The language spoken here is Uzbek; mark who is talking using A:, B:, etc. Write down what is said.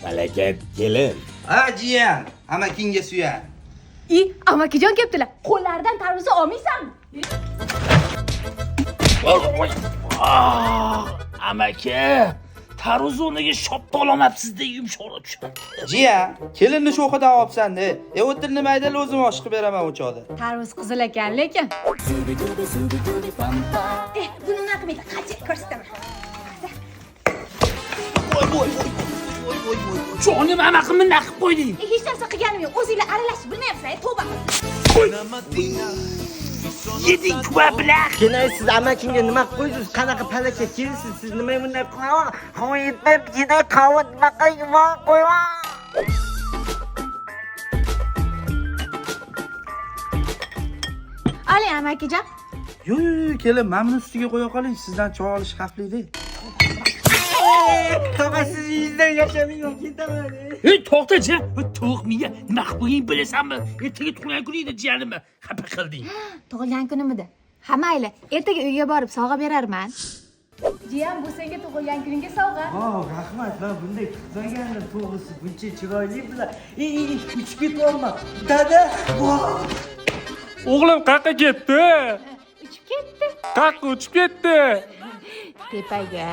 A: Falakat kelin.
B: Ha jiyan, amakingga suyan.
C: Amakijon kelibdilar. Qo'llaridan tarvuzni olmaysanmi?
D: Amaki, tarvuz o'rniga shopda ololmabsiz-da, yumshoqroq tushadi.
B: Jiyan, kelinni sho'xidan olibsan-da. O'tir nima aytadi o'zim oshqib beraman u choqda.
C: Tarvuz qizil ekan, lekin. Buni nima qilmaydi? Qancha ko'rsataman.
D: Jonim amaqimni naqib qo'yding.
C: Hech narsa qilganim yo'q. O'zinglar aralashib bilmayapsan, tavba qil.
D: Yeding-ku bilan.
E: Kelay siz amakingga nima qo'ydingiz? Qanaqa palakat kelsiz? Siz nima bunday qilasiz? Havo yetmab yedi qavut nima qilgan qo'yma.
C: Ali amakijon.
B: Yo'q, kelin, mana buni ustiga qo'ya qoling. Sizdan choy olish xavfli-da.
E: Tog'a siz yuzdan yashamayman yo'q ketaman.
D: Ey, to'xta-chi. To'q miya nima qilib qo'ying bilasanmi? Ertaga tug'ilgan kuningda jiyanimni xafa qilding.
C: Tug'ilgan kunimida. Ha mayli, ertaga uyga borib sovg'a berarman. Jiyan, bu senga tug'ilgan kuningga sovg'a.
E: Rahmat, men bunday kutmagandim to'g'risi. Buncha chiroyli bilan. Uchib ketolma. Dada,
F: O'g'lim qayerga ketdi?
C: Uchib ketdi.
F: Qayerga uchib ketdi?
C: Tepaga.